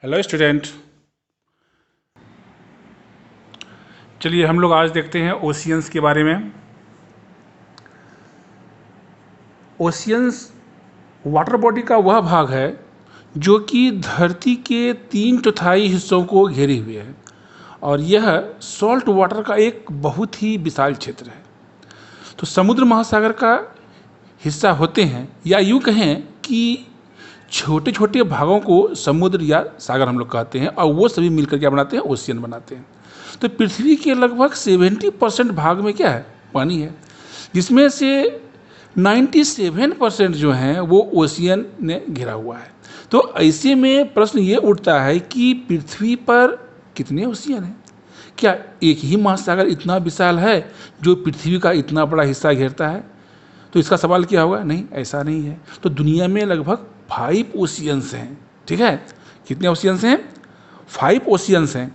Hello student. चलिए हम लोग आज देखते हैं ओशियंस के बारे में। ओशियंस वाटर बॉडी का वह भाग है जो कि धरती के 3/4 हिस्सों को घेरे हुए है और यह सॉल्ट वाटर का एक बहुत ही विशाल क्षेत्र है। तो समुद्र महासागर का हिस्सा होते हैं, या यूँ कहें कि छोटे छोटे भागों को समुद्र या सागर हम लोग कहते हैं, और वो सभी मिलकर क्या बनाते हैं? ओशियन बनाते हैं। तो पृथ्वी के लगभग 70% भाग में क्या है? पानी है, जिसमें से 97% जो हैं वो ओशियन ने घिरा हुआ है। तो ऐसे में प्रश्न ये उठता है कि पृथ्वी पर कितने ओशियन हैं? क्या एक ही महासागर इतना विशाल है जो पृथ्वी का इतना बड़ा हिस्सा घेरता है? तो इसका सवाल क्या होगा? नहीं, ऐसा नहीं है। तो दुनिया में लगभग 5 ओशियंस हैं। ठीक है, कितने ओशियंस हैं? 5 ओशियंस हैं।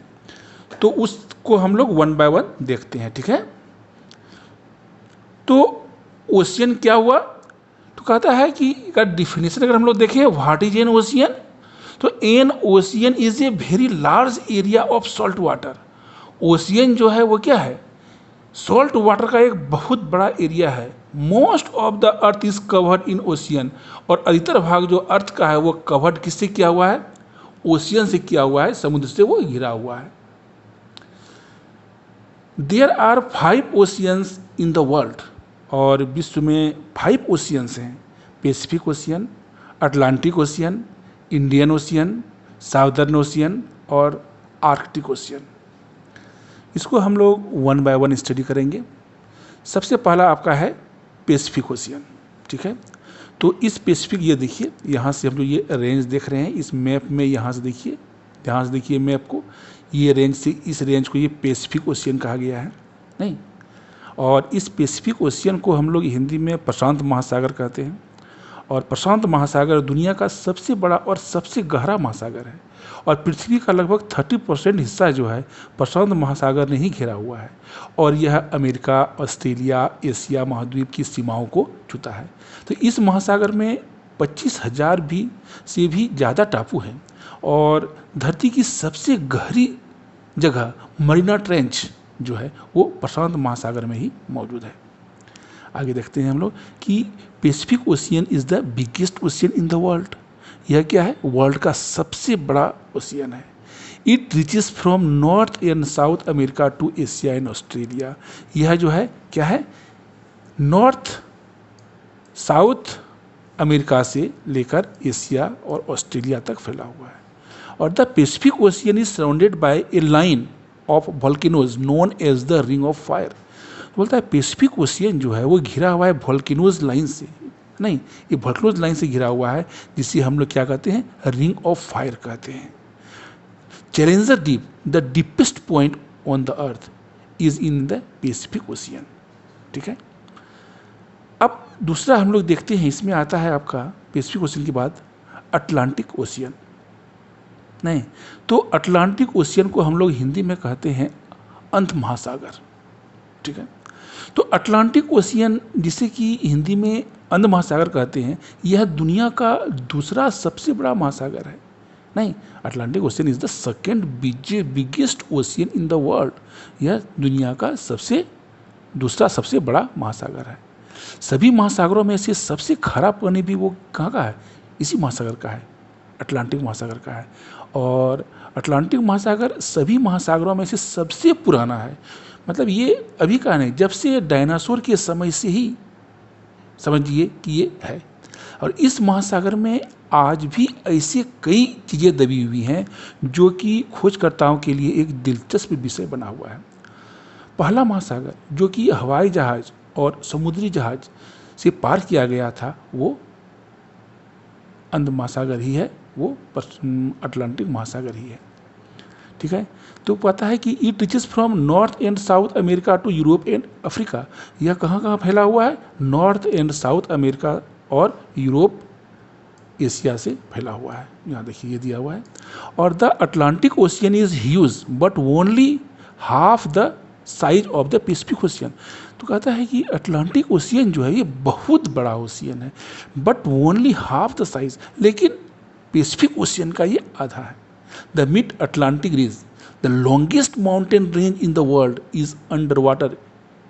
तो उसको हम लोग 1 बाय 1 देखते हैं। ठीक है, तो ओशियन क्या हुआ? तो कहता है कि का डिफिनेशन अगर हम लोग देखें, व्हाट इज एन ओशियन? तो N ocean is a very large area of salt water. Ocean जो है वो क्या है? सॉल्ट वाटर का एक बहुत बड़ा एरिया है। Most of the earth is covered in ocean, और अधिकतर भाग जो अर्थ का है वो कवर्ड किससे किया हुआ है? ओशियन से किया हुआ है, समुद्र से वो घिरा हुआ है। There are 5 oceans in the world, और विश्व में 5 ओशियंस हैं। Pacific Ocean, Atlantic Ocean, Indian Ocean, Southern Ocean और आर्कटिक ओशियन। इसको हम लोग 1 बाय 1 स्टडी करेंगे। सबसे पहला आपका है पैसिफिक ओशियन। ठीक है, तो इस पैसिफिक, ये देखिए यहाँ से हम लोग ये रेंज देख रहे हैं इस मैप में, यहाँ से देखिए, ध्यान से देखिए मैप को। ये रेंज से इस रेंज को ये पैसिफिक ओशियन कहा गया है, नहीं? और इस पैसिफिक ओशियन को हम लोग हिंदी में प्रशांत महासागर कहते हैं। और प्रशांत महासागर दुनिया का सबसे बड़ा और सबसे गहरा महासागर है, और पृथ्वी का लगभग 30% हिस्सा जो है प्रशांत महासागर ने ही घेरा हुआ है। और यह अमेरिका, ऑस्ट्रेलिया, एशिया महाद्वीप की सीमाओं को छूता है। तो इस महासागर में 25,000 से भी ज़्यादा टापू हैं, और धरती की सबसे गहरी जगह मरीना ट्रेंच जो है वो प्रशांत महासागर में ही मौजूद है। आगे देखते हैं हम लोग कि Pacific Ocean is the biggest ocean in the world. यह क्या है? वर्ल्ड का सबसे बड़ा ओशियन है। It reaches from North and South America to Asia and Australia. यह जो है क्या है? नॉर्थ साउथ अमेरिका से लेकर एशिया और ऑस्ट्रेलिया तक फैला हुआ है। और the Pacific Ocean is surrounded by a line of volcanoes known as the Ring of Fire. बोलता है पैसिफिक ओशियन जो है वो घिरा हुआ है वोल्केनोज लाइन से, नहीं, ये वोल्केनोज लाइन से घिरा हुआ है, जिसे हम लोग क्या कहते हैं? रिंग ऑफ फायर कहते हैं। Challenger deep, the deepest point on the earth, is in the Pacific ocean. ठीक है, अब दूसरा हम लोग देखते हैं, इसमें आता है आपका पैसिफिक ओशियन के बाद अटलांटिक ओशियन, नहीं? तो अटलांटिक ओशियन को हम लोग हिंदी में कहते हैं अंत महासागर। ठीक है, तो अटलांटिक ओशियन, जिसे कि हिंदी में अंध महासागर कहते हैं, यह दुनिया का दूसरा सबसे बड़ा महासागर है, नहीं? Atlantic ocean is the second biggest ocean in the world. यह दुनिया का दूसरा सबसे बड़ा महासागर है। सभी महासागरों में से सबसे खरा पानी भी वो कहाँ का है? इसी महासागर का है, अटलांटिक महासागर का है। और अटलांटिक महासागर सभी महासागरों में से सबसे पुराना है। मतलब ये अभी का नहीं, जब से डायनासोर के समय से ही समझिए कि ये है। और इस महासागर में आज भी ऐसे कई चीज़ें दबी हुई हैं जो कि खोजकर्ताओं के लिए एक दिलचस्प विषय बना हुआ है। पहला महासागर जो कि हवाई जहाज और समुद्री जहाज से पार किया गया था वो अंध महासागर ही है, वो अटलांटिक महासागर ही है। ठीक है, तो पता है कि it reaches from North and South America to Europe and Africa. यह कहाँ कहाँ फैला हुआ है? नॉर्थ एंड साउथ अमेरिका और यूरोप, एशिया से फैला हुआ है। यहाँ देखिए ये दिया हुआ है। और the Atlantic ocean is huge but only half the size of the Pacific ocean. तो कहता है कि अटलांटिक ओशियन जो है ये बहुत बड़ा ओशियन है, but only half the size, लेकिन पैसिफिक ओशियन का ये आधा है। The Mid Atlantic Ridge, the longest mountain range in the world is under water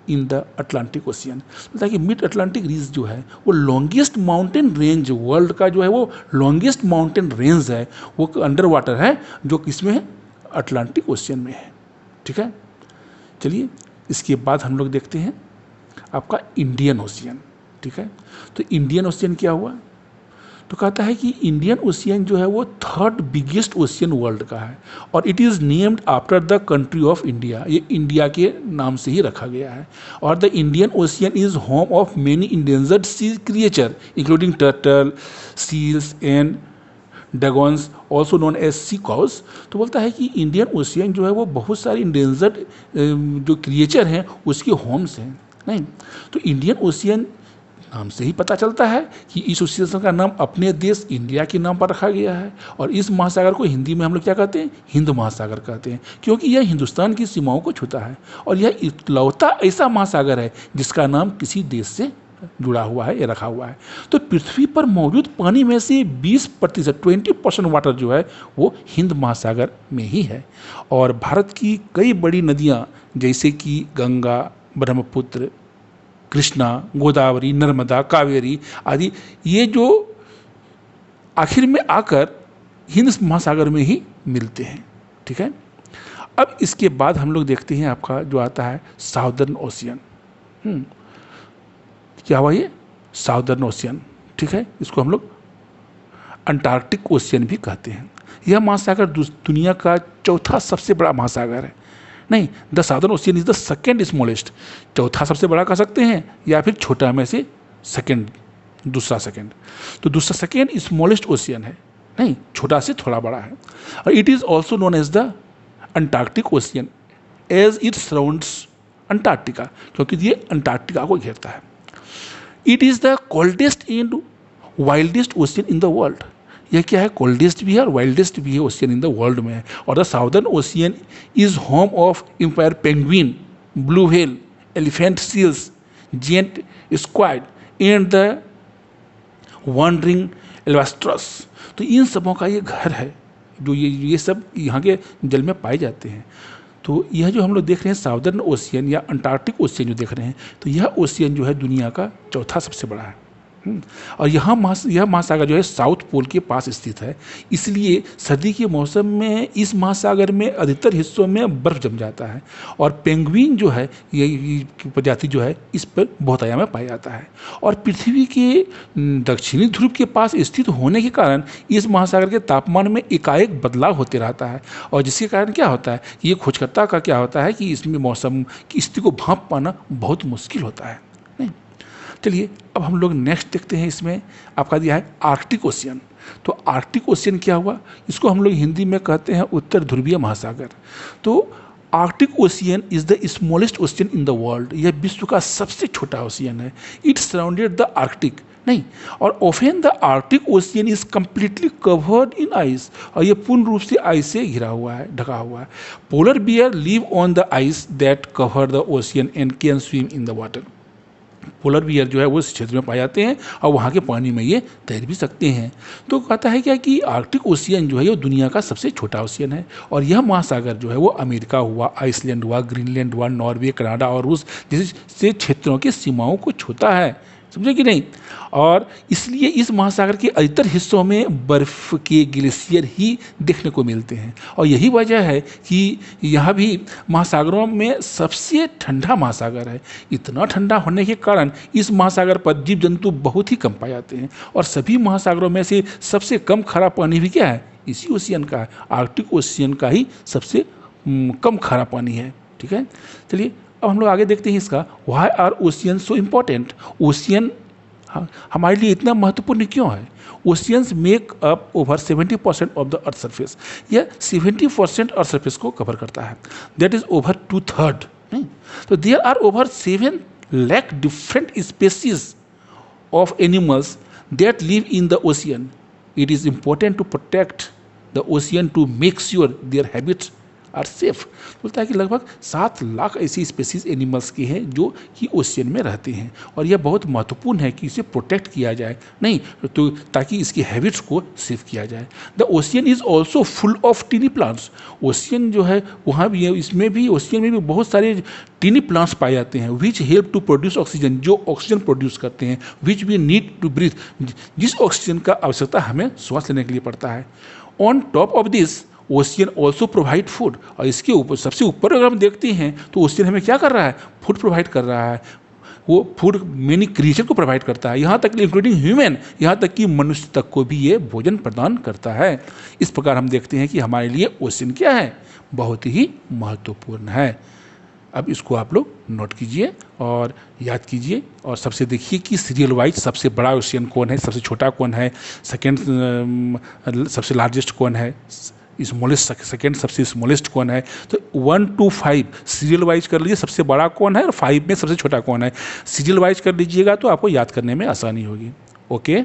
in the Atlantic Ocean. बोलता है कि मिड अटलांटिक रीज जो है वो लॉन्गेस्ट माउंटेन रेंज, वर्ल्ड का जो है वो लॉन्गेस्ट माउंटेन रेंज है, वो अंडर वाटर है, जो किसमें है, अटलांटिक ओशियन में है। ठीक है, चलिए इसके बाद हम लोग देखते हैं आपका इंडियन ओशियन। ठीक है, तो इंडियन ओशियन क्या हुआ, तो कहता है कि इंडियन ओशियन जो है वो थर्ड बिगेस्ट ओशियन वर्ल्ड का है और it is named after the country of India, ये इंडिया के नाम से ही रखा गया है। और the Indian Ocean is home of many endangered sea creature including turtle, seals and dugongs also known as sea cows. तो बोलता है कि इंडियन ओशियन जो है वो बहुत सारे इंडेंजर्ड जो क्रिएचर हैं उसके होम्स हैं। नहीं, तो इंडियन ओशियन नाम से ही पता चलता है कि इस ओशियन का नाम अपने देश इंडिया के नाम पर रखा गया है और इस महासागर को हिंदी में हम लोग क्या कहते हैं, हिंद महासागर कहते हैं, क्योंकि यह हिंदुस्तान की सीमाओं को छूता है और यह इकलौता ऐसा महासागर है जिसका नाम किसी देश से जुड़ा हुआ है या रखा हुआ है। तो पृथ्वी पर मौजूद पानी में से 20%, 20% वाटर जो है वो हिंद महासागर में ही है। और भारत की कई बड़ी नदियाँ जैसे कि गंगा, ब्रह्मपुत्र, कृष्णा, गोदावरी, नर्मदा, कावेरी आदि, ये जो आखिर में आकर हिंद महासागर में ही मिलते हैं। ठीक है, अब इसके बाद हम लोग देखते हैं आपका जो आता है साउदर्न ओशियन। क्या हुआ ये साउदर्न ओशियन। ठीक है, इसको हम लोग अंटार्कटिक ओशियन भी कहते हैं। यह महासागर दुनिया का चौथा सबसे बड़ा महासागर है। नहीं, the Southern Ocean is the second smallest, चौथा सबसे बड़ा कह सकते हैं या फिर छोटा में से सेकेंड, दूसरा सेकेंड। तो दूसरा सेकेंड स्मॉलेस्ट ओशियन है, नहीं छोटा से थोड़ा बड़ा है। और it is also known as the Antarctic Ocean as it surrounds Antarctica, क्योंकि ये अंटार्कटिका को घेरता है। It is the coldest and wildest ocean in the world, यह क्या है, कोल्डेस्ट भी है और वाइल्डेस्ट भी है ओशियन इन द वर्ल्ड में है। और the Southern Ocean is home of emperor penguin, blue whale, elephant seals, giant squid and the wandering albatross. तो इन सबों का ये घर है, जो ये सब यहाँ के जल में पाए जाते हैं। तो यह जो हम लोग देख रहे हैं साउदर्न ओशियन या अंटार्कटिक ओशियन जो देख रहे हैं, तो यह ओशियन जो है दुनिया का चौथा सबसे बड़ा है। और यह महासागर जो है साउथ पोल के पास स्थित है, इसलिए सर्दी के मौसम में इस महासागर में अधिकतर हिस्सों में बर्फ जम जाता है और पेंगुइन जो है ये प्रजाति जो है इस पर बहुतायत में पाया जाता है। और पृथ्वी के दक्षिणी ध्रुव के पास स्थित होने के कारण इस महासागर के तापमान में एकाएक बदलाव होते रहता है और जिसके कारण क्या होता है, ये खोजकर्ता का क्या होता है कि इसमें मौसम की स्थिति को भांप पाना बहुत मुश्किल होता है। नहीं, चलिए अब हम लोग नेक्स्ट देखते हैं। इसमें आपका दिया है आर्कटिक ओशियन। तो आर्कटिक ओशियन क्या हुआ, इसको हम लोग हिंदी में कहते हैं उत्तर ध्रुवीय महासागर। तो Arctic Ocean is the smallest ocean in the world, यह विश्व का सबसे छोटा ओशियन है। इट सराउंडेड द आर्कटिक, नहीं, और often the Arctic Ocean is completely covered in ice, और यह पूर्ण रूप से आइस से घिरा हुआ है, ढका हुआ है। Polar bear live on the ice that cover the ocean and can swim in the water. Polar bear जो है वो इस क्षेत्र में पाए जाते हैं और वहाँ के पानी में ये तैर भी सकते हैं। तो कहता है क्या कि आर्कटिक ओशियन जो है ये दुनिया का सबसे छोटा ओशियन है और यह महासागर जो है वो अमेरिका हुआ, आइसलैंड हुआ, ग्रीनलैंड हुआ, नॉर्वे, कनाडा और रूस जैसे क्षेत्रों की सीमाओं को छूता है, समझे कि नहीं। और इसलिए इस महासागर के अधिकतर हिस्सों में बर्फ़ के ग्लेशियर ही देखने को मिलते हैं और यही वजह है कि यह भी महासागरों में सबसे ठंडा महासागर है। इतना ठंडा होने के कारण इस महासागर पर जीव जंतु बहुत ही कम पाए जाते हैं और सभी महासागरों में से सबसे कम खारा पानी भी क्या है, इसी ओशियन का है। आर्कटिक ओशियन का ही सबसे कम खारा पानी है। ठीक है, चलिए अब हम लोग आगे देखते हैं इसका why are ocean so important. Ocean हमारे लिए इतना महत्वपूर्ण क्यों है। Oceans make up over 70% of the earth surface, यह 70% अर्थ सरफेस को कवर करता है। That is over 2/3। तो there are over 7 lakh different species of animals that live in the ocean. It is important to protect the ocean to make sure their habits are safe. बोलता है कि लगभग 7 लाख ऐसी species animals की हैं जो कि ओशियन में रहते हैं, और यह बहुत महत्वपूर्ण है कि इसे प्रोटेक्ट किया जाए, नहीं तो ताकि इसकी हैबिट्स को सेव किया जाए। The ocean is also full of tiny plants. Ocean जो है वहाँ भी है, इसमें भी ओशियन में भी बहुत सारे टीनी प्लांट्स पाए जाते हैं, which help to produce oxygen, जो ऑक्सीजन प्रोड्यूस करते हैं, which we need to breathe, जिस ऑक्सीजन का आवश्यकता हमें श्वास लेने के लिए पड़ता है। On top of this ocean also provide food, और इसके ऊपर सबसे ऊपर अगर हम देखते हैं तो ओशियन हमें क्या कर रहा है, फूड प्रोवाइड कर रहा है। वो फूड मेनी क्रिएचर को प्रोवाइड करता है, यहाँ तक इंक्लूडिंग ह्यूमन, यहाँ तक कि मनुष्य तक को भी ये भोजन प्रदान करता है। इस प्रकार हम देखते हैं कि हमारे लिए ओशियन क्या है, बहुत ही महत्वपूर्ण है। अब इसको आप लोग नोट कीजिए और याद कीजिए, और सबसे देखिए कि सीरियल वाइज सबसे बड़ा ओशियन कौन है, सबसे छोटा कौन है, सेकेंड सबसे लार्जेस्ट कौन है, स्मॉलेस्ट सेकेंड सबसे स्मॉलेस्ट कौन है। तो 1 to 5 सीरियल वाइज कर लीजिए, सबसे बड़ा कौन है और 5 में सबसे छोटा कौन है। सीरियल वाइज कर लीजिएगा तो आपको याद करने में आसानी होगी। ओके।